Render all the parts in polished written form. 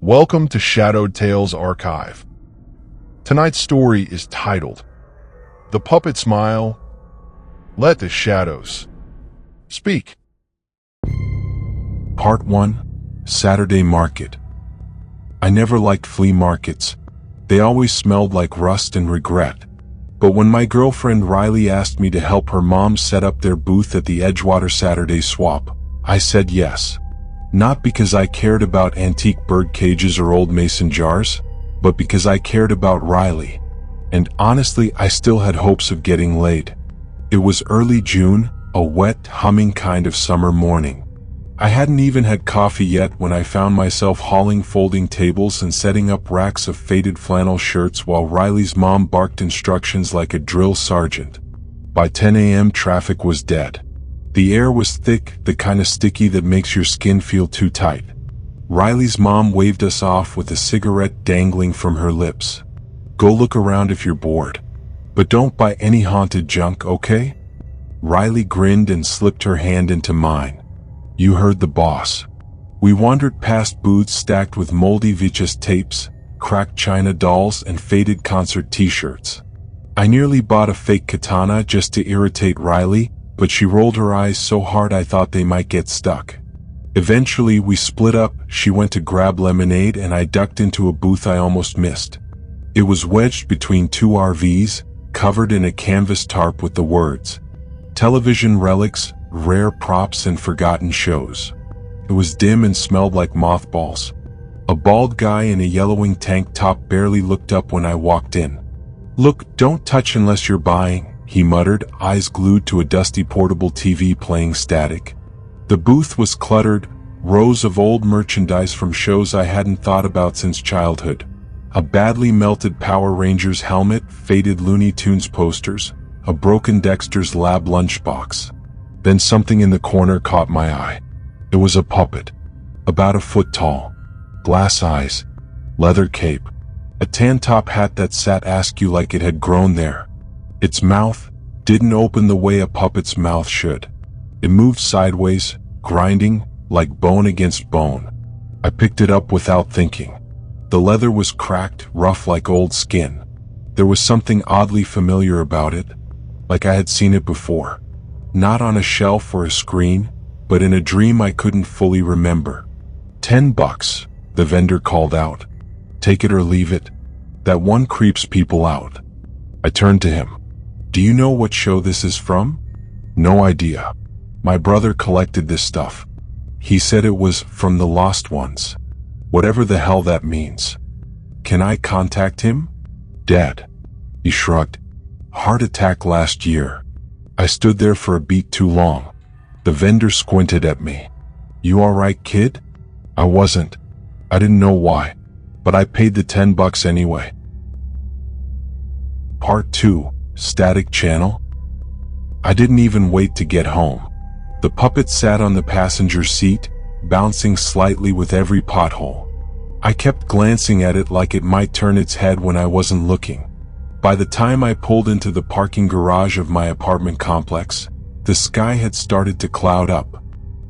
Welcome to Shadowed Tales Archive. Tonight's story is titled, The Puppet Smile. Let the Shadows Speak. Part 1. Saturday Market. I never liked flea markets. They always smelled like rust and regret. But when my girlfriend Riley asked me to help her mom set up their booth at the Edgewater Saturday Swap, I said yes. Not because I cared about antique bird cages or old mason jars, but because I cared about Riley. And honestly, I still had hopes of getting laid. It was early June, a wet, humming kind of summer morning. I hadn't even had coffee yet when I found myself hauling folding tables and setting up racks of faded flannel shirts while Riley's mom barked instructions like a drill sergeant. By 10 a.m. traffic was dead. The air was thick, the kind of sticky that makes your skin feel too tight. Riley's mom waved us off with a cigarette dangling from her lips. Go look around if you're bored. But don't buy any haunted junk, okay? Riley grinned and slipped her hand into mine. You heard the boss. We wandered past booths stacked with moldy VHS tapes, cracked china dolls, and faded concert t-shirts. I nearly bought a fake katana just to irritate Riley, but she rolled her eyes so hard I thought they might get stuck. Eventually, we split up. She went to grab lemonade and I ducked into a booth I almost missed. It was wedged between two RVs, covered in a canvas tarp with the words, Television Relics, Rare Props and Forgotten Shows. It was dim and smelled like mothballs. A bald guy in a yellowing tank top barely looked up when I walked in. Look, don't touch unless you're buying, he muttered, eyes glued to a dusty portable TV playing static. The booth was cluttered, rows of old merchandise from shows I hadn't thought about since childhood. A badly melted Power Rangers helmet, faded Looney Tunes posters, a broken Dexter's Lab lunchbox. Then something in the corner caught my eye. It was a puppet, about a foot tall, glass eyes, leather cape, a tan top hat that sat askew like it had grown there. Its mouth didn't open the way a puppet's mouth should. It moved sideways, grinding, like bone against bone. I picked it up without thinking. The leather was cracked, rough like old skin. There was something oddly familiar about it, like I had seen it before. Not on a shelf or a screen, but in a dream I couldn't fully remember. $10, the vendor called out. Take it or leave it. That one creeps people out. I turned to him. Do you know what show this is from? No idea. My brother collected this stuff. He said it was from the Lost Ones. Whatever the hell that means. Can I contact him? Dead. He shrugged. Heart attack last year. I stood there for a beat too long. The vendor squinted at me. You alright, kid? I wasn't. I didn't know why, but I paid the $10 anyway. Part 2. Static Channel. I didn't even wait to get home. The puppet sat on the passenger seat, bouncing slightly with every pothole. I kept glancing at it like it might turn its head when I wasn't looking. By the time I pulled into the parking garage of my apartment complex, the sky had started to cloud up.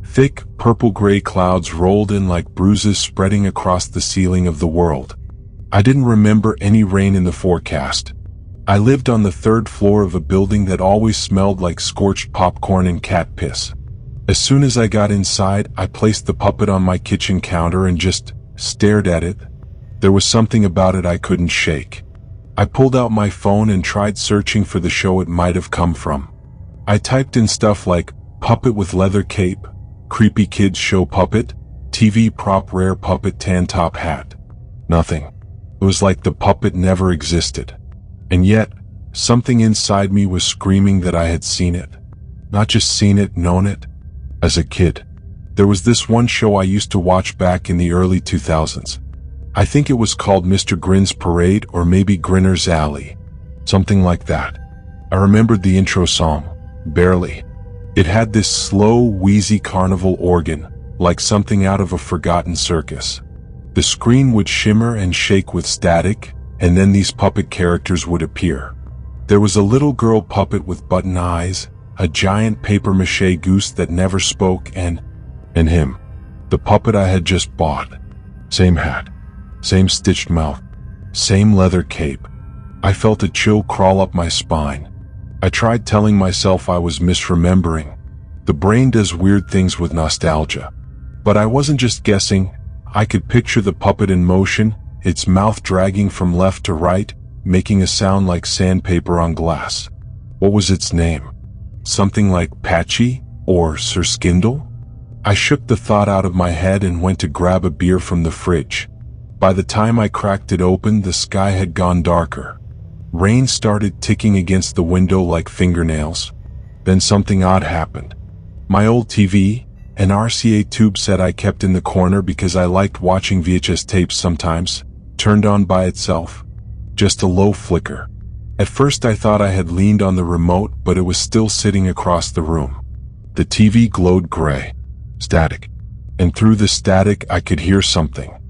Thick, purple-gray clouds rolled in like bruises spreading across the ceiling of the world. I didn't remember any rain in the forecast. I lived on the third floor of a building that always smelled like scorched popcorn and cat piss. As soon as I got inside, I placed the puppet on my kitchen counter and just stared at it. There was something about it I couldn't shake. I pulled out my phone and tried searching for the show it might have come from. I typed in stuff like puppet with leather cape, creepy kids show puppet, TV prop rare puppet tan top hat. Nothing. It was like the puppet never existed. And yet, something inside me was screaming that I had seen it. Not just seen it, known it. As a kid, there was this one show I used to watch back in the early 2000s. I think it was called Mr. Grin's Parade or maybe Grinner's Alley. Something like that. I remembered the intro song, barely. It had this slow, wheezy carnival organ, like something out of a forgotten circus. The screen would shimmer and shake with static, and then these puppet characters would appear. There was a little girl puppet with button eyes, a giant papier-mâché goose that never spoke, and him, the puppet I had just bought. Same hat, Same stitched mouth. Same leather cape. I felt a chill crawl up my spine. I tried telling myself I was misremembering. The brain does weird things with nostalgia. But I wasn't just guessing. I could picture the puppet in motion, its mouth dragging from left to right, making a sound like sandpaper on glass. What was its name? Something like Patchy or Sir Skindle? I shook the thought out of my head and went to grab a beer from the fridge. By the time I cracked it open, the sky had gone darker. Rain started ticking against the window like fingernails. Then something odd happened. My old TV, an RCA tube set I kept in the corner because I liked watching VHS tapes sometimes, turned on by itself. Just a low flicker. At first I thought I had leaned on the remote, but it was still sitting across the room. The TV glowed gray. Static. And through the static I could hear something.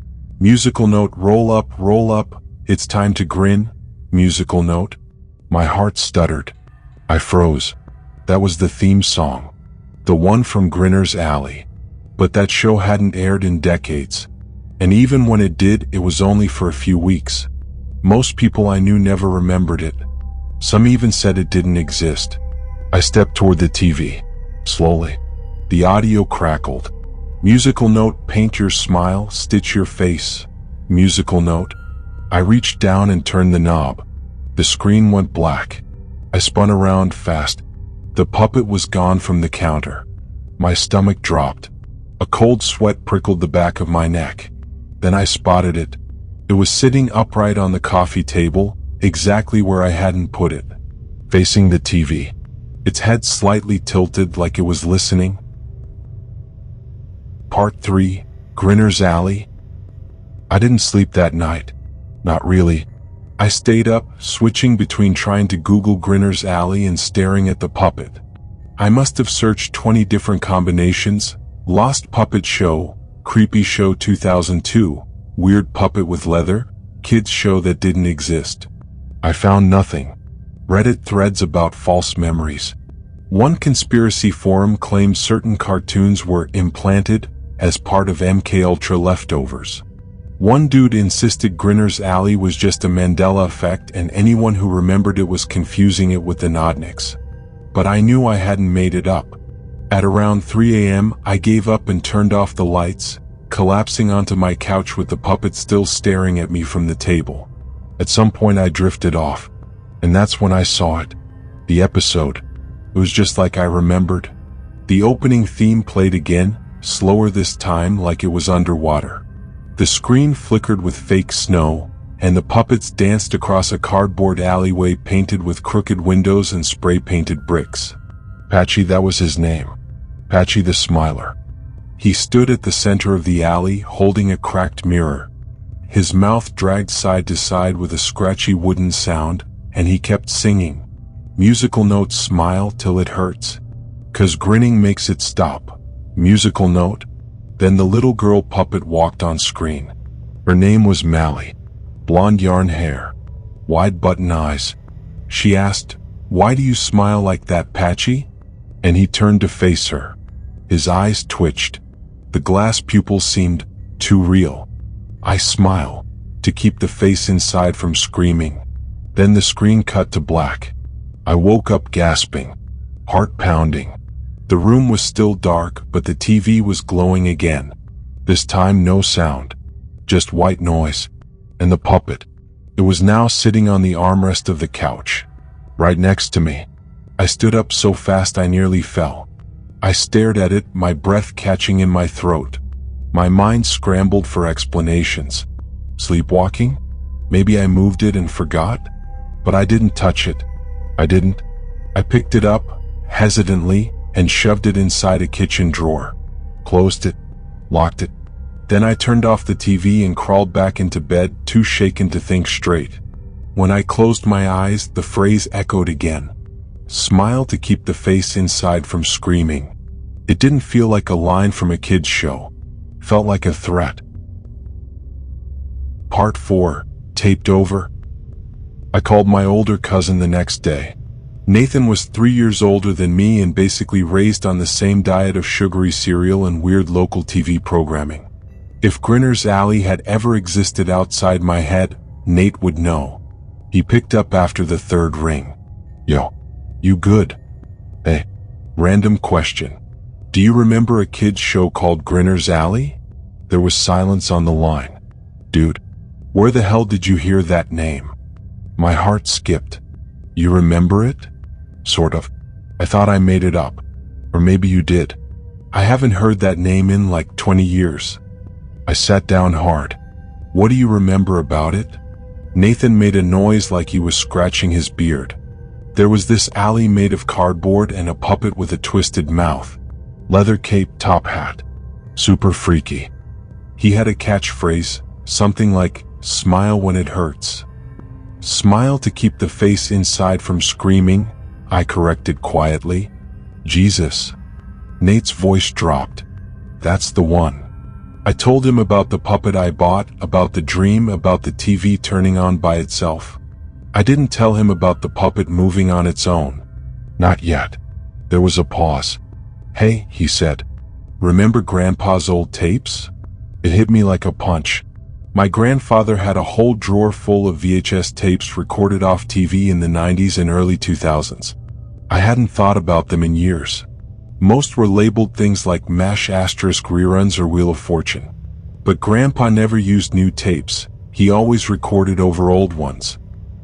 Musical note, roll up, it's time to grin. Musical note. My heart stuttered. I froze. That was the theme song. The one from Grinner's Alley. But that show hadn't aired in decades. And even when it did, it was only for a few weeks. Most people I knew never remembered it. Some even said it didn't exist. I stepped toward the TV. Slowly. The audio crackled. Musical note, paint your smile, stitch your face. Musical note. I reached down and turned the knob. The screen went black. I spun around fast. The puppet was gone from the counter. My stomach dropped. A cold sweat prickled the back of my neck. Then I spotted it. It was sitting upright on the coffee table, exactly where I hadn't put it. Facing the TV. Its head slightly tilted like it was listening. Part 3, Grinner's Alley. I didn't sleep that night. Not really. I stayed up, switching between trying to Google Grinner's Alley and staring at the puppet. I must have searched 20 different combinations. Lost puppet show, creepy show 2002, weird puppet with leather, kids show that didn't exist. I found nothing. Reddit threads about false memories. One conspiracy forum claimed certain cartoons were implanted as part of MKUltra leftovers. One dude insisted Grinner's Alley was just a Mandela effect and anyone who remembered it was confusing it with the Nodniks. But I knew I hadn't made it up. At around 3 a.m., I gave up and turned off the lights, collapsing onto my couch with the puppet still staring at me from the table. At some point I drifted off, and that's when I saw it. The episode. It was just like I remembered. The opening theme played again, slower this time like it was underwater. The screen flickered with fake snow, and the puppets danced across a cardboard alleyway painted with crooked windows and spray-painted bricks. Patchy, that was his name. Patchy the Smiler. He stood at the center of the alley, holding a cracked mirror. His mouth dragged side to side with a scratchy wooden sound, and he kept singing. Musical note, smile till it hurts. 'Cause grinning makes it stop. Musical note. Then the little girl puppet walked on screen. Her name was Mally. Blonde yarn hair. Wide button eyes. She asked, "Why do you smile like that, Patchy?" And he turned to face her. His eyes twitched. The glass pupils seemed too real. I smile to keep the face inside from screaming. Then the screen cut to black. I woke up gasping, heart pounding. The room was still dark, but the TV was glowing again. This time no sound, just white noise. And the puppet. It was now sitting on the armrest of the couch, right next to me. I stood up so fast I nearly fell. I stared at it, my breath catching in my throat. My mind scrambled for explanations. Sleepwalking? Maybe I moved it and forgot? But I didn't touch it. I didn't. I picked it up, hesitantly, and shoved it inside a kitchen drawer. Closed it. Locked it. Then I turned off the TV and crawled back into bed, too shaken to think straight. When I closed my eyes, the phrase echoed again. Smile to keep the face inside from screaming. It didn't feel like a line from a kid's show. Felt like a threat. Part 4, taped over. I called my older cousin the next day. Nathan was 3 years older than me and basically raised on the same diet of sugary cereal and weird local TV programming. If Grinner's Alley had ever existed outside my head, Nate would know. He picked up after the third ring. Yo, you good? Hey, random question. Do you remember a kid's show called Grinner's Alley? There was silence on the line. Dude, where the hell did you hear that name? My heart skipped. You remember it? Sort of. I thought I made it up. Or maybe you did. I haven't heard that name in like 20 years. I sat down hard. What do you remember about it? Nathan made a noise like he was scratching his beard. There was this alley made of cardboard and a puppet with a twisted mouth. Leather cape, top hat. Super freaky. He had a catchphrase, something like, "Smile when it hurts." Smile to keep the face inside from screaming, I corrected quietly. Jesus. Nate's voice dropped. That's the one. I told him about the puppet I bought, about the dream, about the TV turning on by itself. I didn't tell him about the puppet moving on its own. Not yet. There was a pause. Hey, he said. Remember Grandpa's old tapes? It hit me like a punch. My grandfather had a whole drawer full of VHS tapes recorded off TV in the 90s and early 2000s. I hadn't thought about them in years. Most were labeled things like MASH asterisk reruns or Wheel of Fortune. But Grandpa never used new tapes. He always recorded over old ones.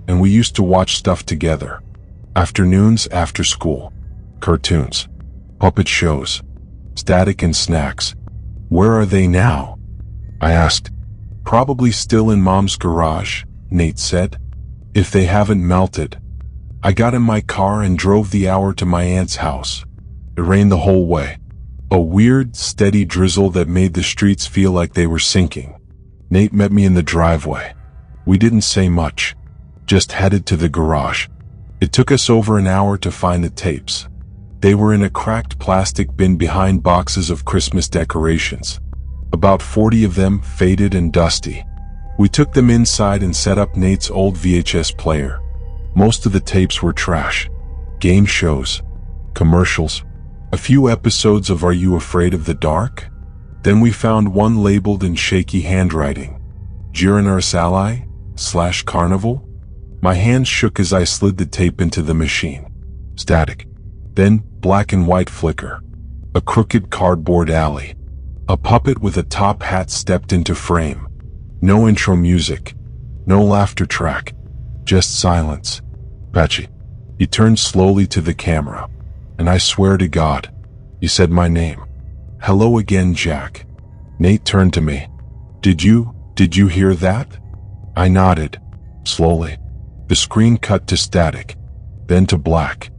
And we used to watch stuff together. Afternoons after school. Cartoons. Puppet shows. Static and snacks. Where are they now? I asked. Probably still in Mom's garage, Nate said. If they haven't melted. I got in my car and drove the hour to my aunt's house. It rained the whole way. A weird, steady drizzle that made the streets feel like they were sinking. Nate met me in the driveway. We didn't say much. Just headed to the garage. It took us over an hour to find the tapes. They were in a cracked plastic bin behind boxes of Christmas decorations. About 40 of them, faded and dusty. We took them inside and set up Nate's old VHS player. Most of the tapes were trash. Game shows. Commercials. A few episodes of Are You Afraid of the Dark? Then we found one labeled in shaky handwriting. Grinner's Alley / Carnival? My hands shook as I slid the tape into the machine. Static. Then black and white flicker. A crooked cardboard alley. A puppet with a top hat stepped into frame. No intro music. No laughter track. Just silence. Patchy. He turned slowly to the camera. And I swear to God, he said my name. Hello again, Jack. Nate turned to me. Did you hear that? I nodded. Slowly. The screen cut to static. Then to black.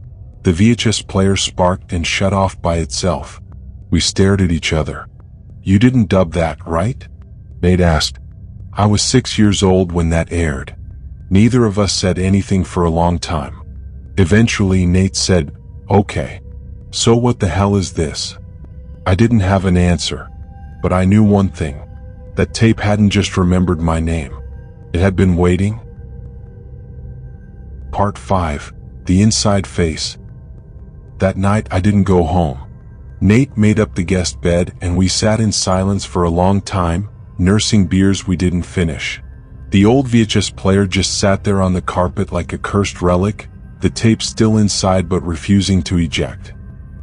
The VHS player sparked and shut off by itself. We stared at each other. You didn't dub that, right? Nate asked. I was 6 years old when that aired. Neither of us said anything for a long time. Eventually, Nate said, Okay. So what the hell is this? I didn't have an answer, but I knew one thing. That tape hadn't just remembered my name. It had been waiting. Part 5. The Inside Face. That night I didn't go home. Nate made up the guest bed and we sat in silence for a long time, nursing beers we didn't finish. The old VHS player just sat there on the carpet like a cursed relic, the tape still inside but refusing to eject.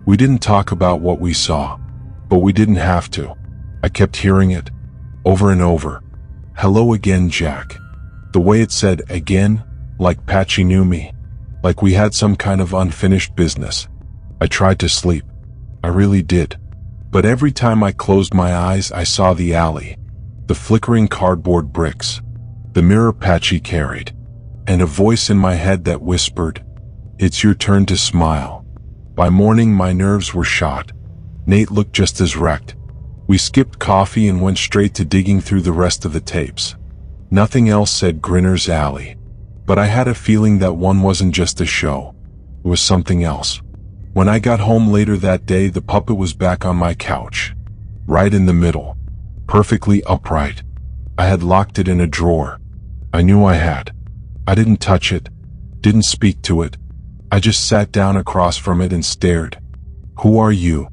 We didn't talk about what we saw, but we didn't have to. I kept hearing it, over and over. Hello again, Jack. The way it said again, like Patchy knew me, like we had some kind of unfinished business. I tried to sleep. I really did. But every time I closed my eyes, I saw the alley, the flickering cardboard bricks, the mirror Patchy carried, and a voice in my head that whispered, It's your turn to smile. By morning, my nerves were shot. Nate looked just as wrecked. We skipped coffee and went straight to digging through the rest of the tapes. Nothing else said Grinner's Alley. But I had a feeling that one wasn't just a show. It was something else. When I got home later that day, the puppet was back on my couch. Right in the middle. Perfectly upright. I had locked it in a drawer. I knew I had. I didn't touch it. Didn't speak to it. I just sat down across from it and stared. Who are you?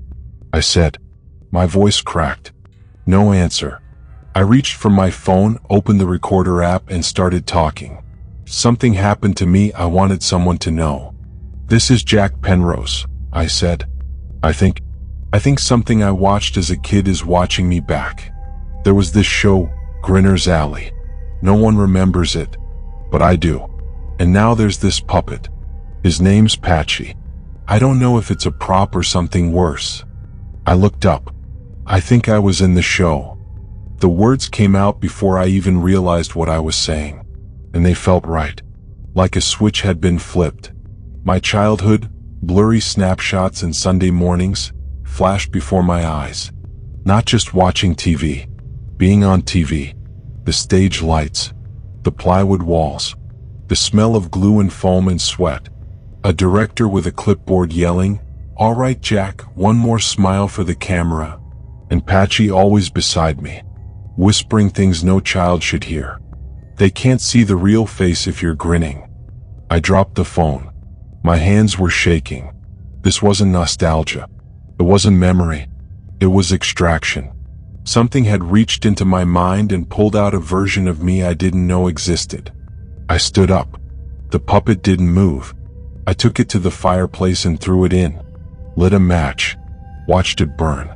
I said. My voice cracked. No answer. I reached for my phone, opened the recorder app, and started talking. Something happened to me I wanted someone to know. "This is Jack Penrose," I said. I think something I watched as a kid is watching me back. There was this show, Grinner's Alley. No one remembers it, but I do. And now there's this puppet. His name's Patchy. I don't know if it's a prop or something worse." I looked up. I think I was in the show. The words came out before I even realized what I was saying, and they felt right, like a switch had been flipped. My childhood, blurry snapshots and Sunday mornings, flashed before my eyes. Not just watching TV, being on TV, the stage lights, the plywood walls, the smell of glue and foam and sweat, a director with a clipboard yelling, "All right, Jack, one more smile for the camera," and Patchy always beside me, whispering things no child should hear. They can't see the real face if you're grinning. I dropped the phone. My hands were shaking. This wasn't nostalgia. It wasn't memory. It was extraction. Something had reached into my mind and pulled out a version of me I didn't know existed. I stood up. The puppet didn't move. I took it to the fireplace and threw it in, lit a match, watched it burn,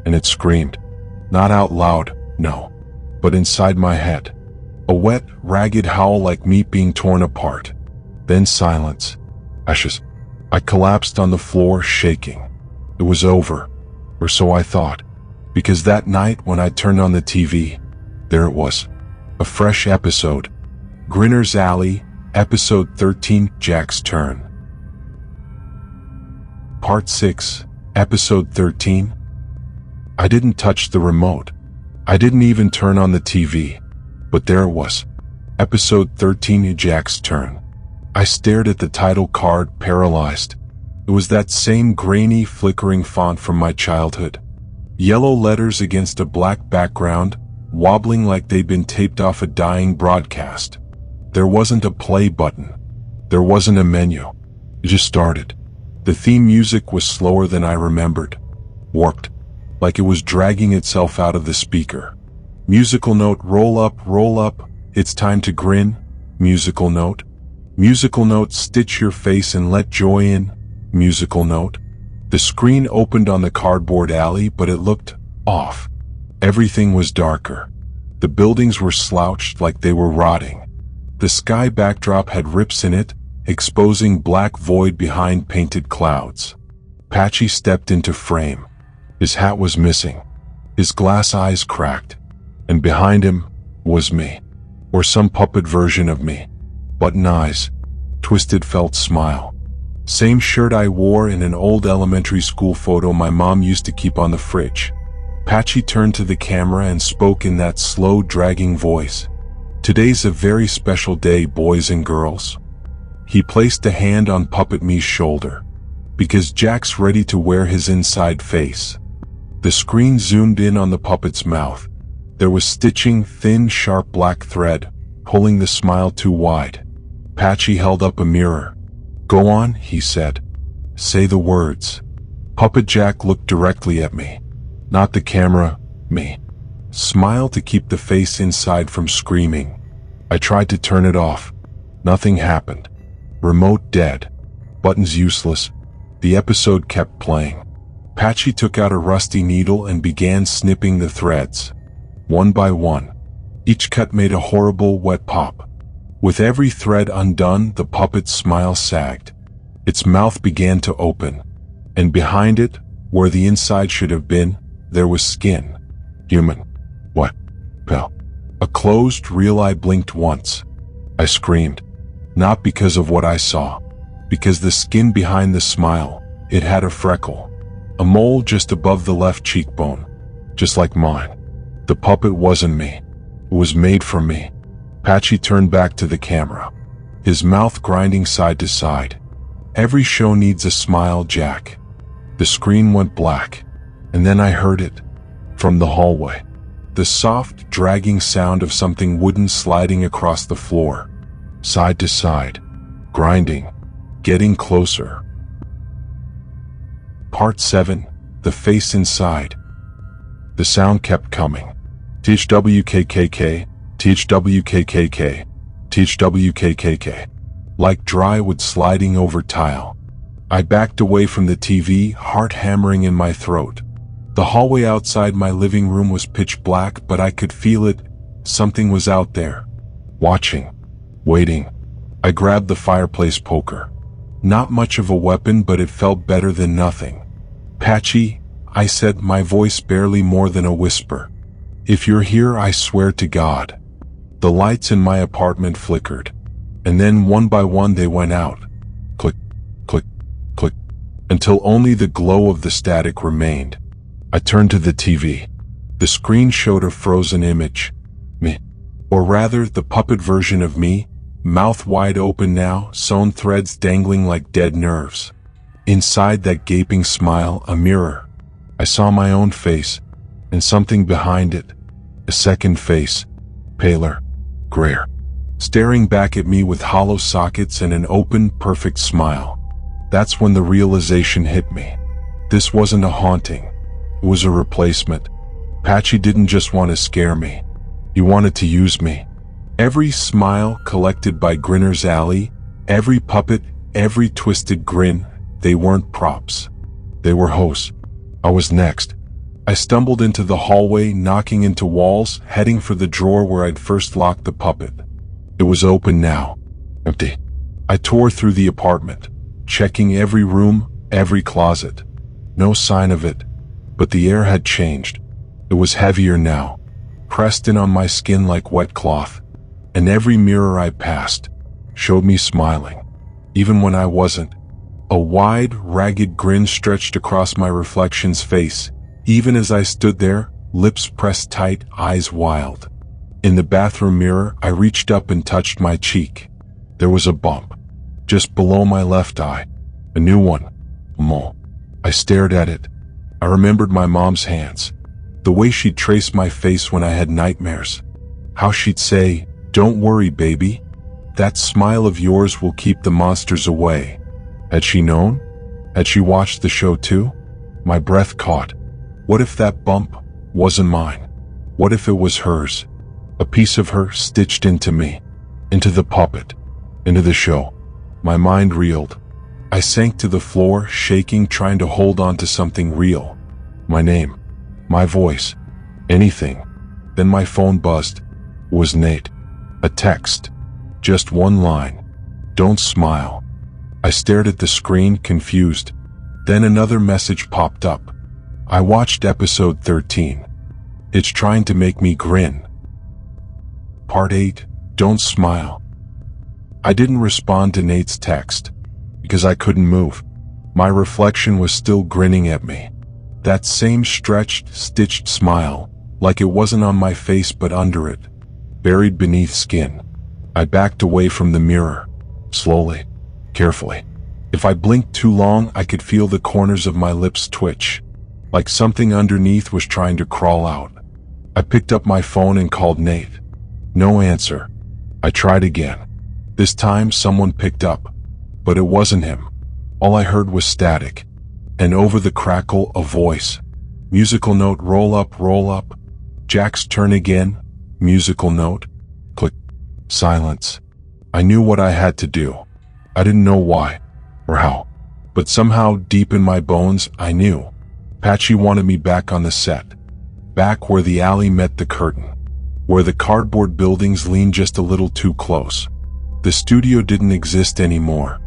and it screamed. Not out loud, no, but inside my head. A wet, ragged howl like meat being torn apart. Then silence. Ashes. I collapsed on the floor, shaking. It was over, or so I thought, because that night when I turned on the TV, there it was, a fresh episode. Grinner's Alley, Episode 13, Jack's Turn. Part 6, Episode 13. I didn't touch the remote. I didn't even turn on the TV. But there it was. Episode 13, Jack's Turn. I stared at the title card, paralyzed. It was that same grainy, flickering font from my childhood. Yellow letters against a black background, wobbling like they'd been taped off a dying broadcast. There wasn't a play button. There wasn't a menu. It just started. The theme music was slower than I remembered. Warped. Like it was dragging itself out of the speaker. Musical note, roll up, it's time to grin. Musical note. Musical note, stitch your face and let joy in. Musical note. The screen opened on the cardboard alley, but it looked off. Everything was darker. The buildings were slouched like they were rotting. The sky backdrop had rips in it, exposing black void behind painted clouds. Patchy stepped into frame. His hat was missing. His glass eyes cracked. And behind him was me, or some puppet version of me. Button eyes, twisted felt smile. Same shirt I wore in an old elementary school photo my mom used to keep on the fridge. Patchy turned to the camera and spoke in that slow, dragging voice. "Today's a very special day, boys and girls." He placed a hand on Puppet Me's shoulder. "Because Jack's ready to wear his inside face." The screen zoomed in on the puppet's mouth. There was stitching, thin, sharp black thread, pulling the smile too wide. Patchy held up a mirror. "Go on," he said. "Say the words." Puppet Jack looked directly at me. Not the camera, me. Smile to keep the face inside from screaming. I tried to turn it off. Nothing happened. Remote dead. Buttons useless. The episode kept playing. Patchy took out a rusty needle and began snipping the threads. One by one. Each cut made a horrible, wet pop. With every thread undone, the puppet's smile sagged. Its mouth began to open. And behind it, where the inside should have been, there was skin. Human. What? Pal. A closed, real eye blinked once. I screamed. Not because of what I saw. Because the skin behind the smile, it had a freckle. A mole just above the left cheekbone. Just like mine. The puppet wasn't me. It was made for me. Patchy turned back to the camera. His mouth grinding side to side. Every show needs a smile, Jack. The screen went black. And then I heard it. From the hallway. The soft, dragging sound of something wooden sliding across the floor. Side to side. Grinding. Getting closer. Part 7. The Face Inside. The sound kept coming. THWKKK, THWKKK, THWKKK. Like dry wood sliding over tile. I backed away from the TV, heart hammering in my throat. The hallway outside my living room was pitch black, but I could feel it. Something was out there. Watching. Waiting. I grabbed the fireplace poker. Not much of a weapon, but it felt better than nothing. "Patchy," I said, my voice barely more than a whisper. "If you're here, I swear to God." The lights in my apartment flickered. And then one by one they went out. Click, click, click. Until only the glow of the static remained. I turned to the TV. The screen showed a frozen image. Me. Or rather, the puppet version of me, mouth wide open now, sewn threads dangling like dead nerves. Inside that gaping smile, a mirror. I saw my own face, and something behind it. A second face, paler, grayer, staring back at me with hollow sockets and an open, perfect smile. That's when the realization hit me. This wasn't a haunting. It was a replacement. Patchy didn't just want to scare me. He wanted to use me. Every smile collected by Grinner's Alley, every puppet, every twisted grin, they weren't props. They were hosts. I was next. I stumbled into the hallway, knocking into walls, heading for the drawer where I'd first locked the puppet. It was open now. Empty. I tore through the apartment, checking every room, every closet. No sign of it. But the air had changed. It was heavier now, pressed in on my skin like wet cloth. And every mirror I passed showed me smiling, even when I wasn't. A wide, ragged grin stretched across my reflection's face, even as I stood there, lips pressed tight, eyes wild. In the bathroom mirror, I reached up and touched my cheek. There was a bump, just below my left eye. A new one. A mole. I stared at it. I remembered my mom's hands. The way she'd trace my face when I had nightmares. How she'd say, "Don't worry, baby. That smile of yours will keep the monsters away." Had she known? Had she watched the show too? My breath caught. What if that bump wasn't mine? What if it was hers? A piece of her stitched into me, into the puppet, into the show. My mind reeled. I sank to the floor, shaking, trying to hold on to something real. My name, my voice, anything. Then my phone buzzed. It was Nate. A text. Just one line. "Don't smile." I stared at the screen, confused. Then another message popped up. I watched episode 13. It's trying to make me grin. Part 8, Don't Smile. I didn't respond to Nate's text, because I couldn't move. My reflection was still grinning at me. That same stretched, stitched smile, like it wasn't on my face but under it, buried beneath skin. I backed away from the mirror, slowly, carefully. If I blinked too long, I could feel the corners of my lips twitch, like something underneath was trying to crawl out. I picked up my phone and called Nate. No answer. I tried again. This time someone picked up, but it wasn't him. All I heard was static, and over the crackle, a voice. Musical note, roll up, roll up. Jack's turn again. Musical note. Click. Silence. I knew what I had to do. I didn't know why or how, but somehow deep in my bones, I knew. Patchy wanted me back on the set, back where the alley met the curtain, where the cardboard buildings leaned just a little too close. The studio didn't exist anymore.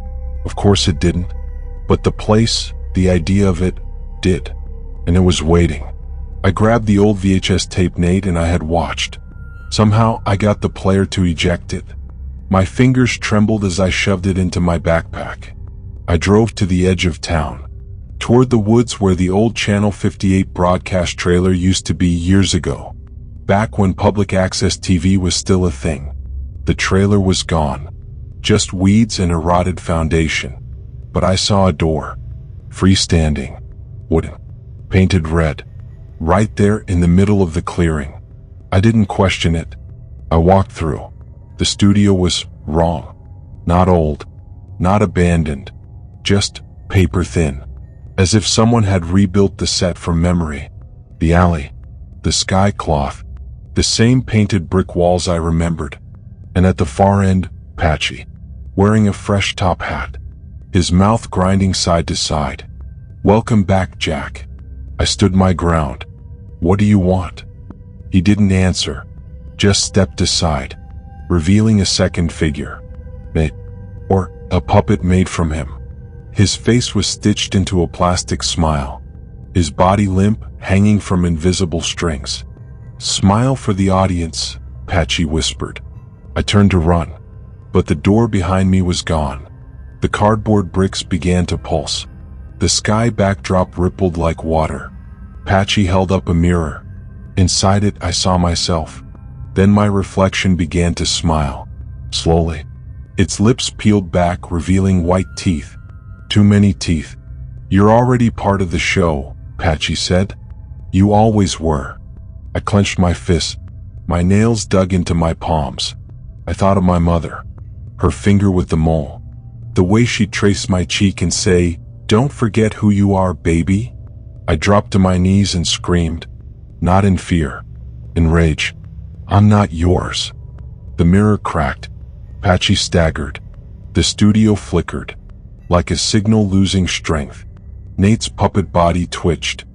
Of course it didn't, but the place, the idea of it, did, and it was waiting. I grabbed the old VHS tape Nate and I had watched. Somehow I got the player to eject it. My fingers trembled as I shoved it into my backpack. I drove to the edge of town, toward the woods where the old Channel 58 broadcast trailer used to be years ago, back when public access TV was still a thing. The trailer was gone, just weeds and a rotted foundation. But I saw a door, freestanding, wooden, painted red, right there in the middle of the clearing. I didn't question it. I walked through. The studio was wrong. Not old, not abandoned, just paper thin. As if someone had rebuilt the set from memory. The alley, the sky cloth, The same painted brick walls I remembered. And at the far end, Patchy, wearing a fresh top hat, his mouth grinding side to side. "Welcome back, Jack." I stood my ground. "What do you want?" He didn't answer, just stepped aside, revealing a second figure. Or a puppet made from him. His face was stitched into a plastic smile, his body limp, hanging from invisible strings. "Smile for the audience," Patchy whispered. I turned to run, but the door behind me was gone. The cardboard bricks began to pulse. The sky backdrop rippled like water. Patchy held up a mirror. Inside it, I saw myself. Then my reflection began to smile. Slowly. Its lips peeled back, revealing white teeth. Too many teeth. "You're already part of the show," Patchy said. "You always were." I clenched my fists. My nails dug into my palms. I thought of my mother. Her finger with the mole. The way she'd trace my cheek and say, "Don't forget who you are, baby." I dropped to my knees and screamed. Not in fear. In rage. "I'm not yours." The mirror cracked. Patchy staggered. The studio flickered. Like a signal losing strength. Nate's puppet body twitched.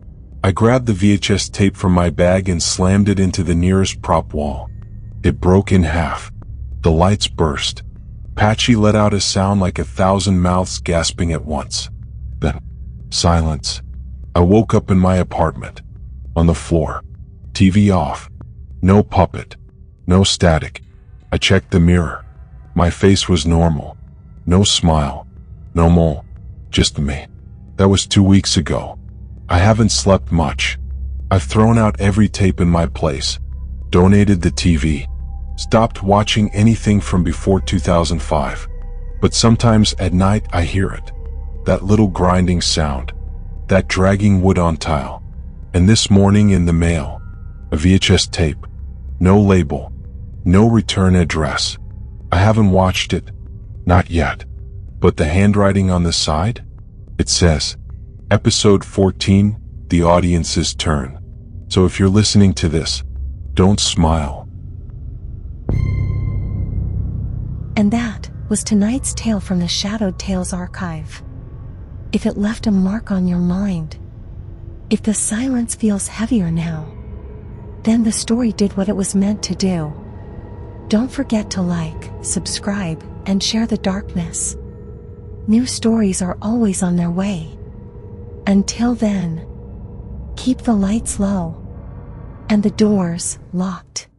I grabbed the VHS tape from my bag and slammed it into the nearest prop wall. It broke in half. The lights burst. Patchy let out a sound like 1,000 mouths gasping at once. Then, silence. I woke up in my apartment. On the floor. TV off. No puppet. No static. I checked the mirror. My face was normal. No smile. No mole. Just me. That was 2 weeks ago. I haven't slept much. I've thrown out every tape in my place. Donated the TV. Stopped watching anything from before 2005. But sometimes at night I hear it. That little grinding sound. That dragging wood on tile. And this morning in the mail. A VHS tape. No label. No return address. I haven't watched it. Not yet. But the handwriting on the side? It says, Episode 14, The Audience's Turn. So if you're listening to this, don't smile. And that was tonight's tale from the Shadowed Tales archive. If it left a mark on your mind, if the silence feels heavier now, then the story did what it was meant to do. Don't forget to like, subscribe, and share the darkness. New stories are always on their way. Until then, keep the lights low and the doors locked.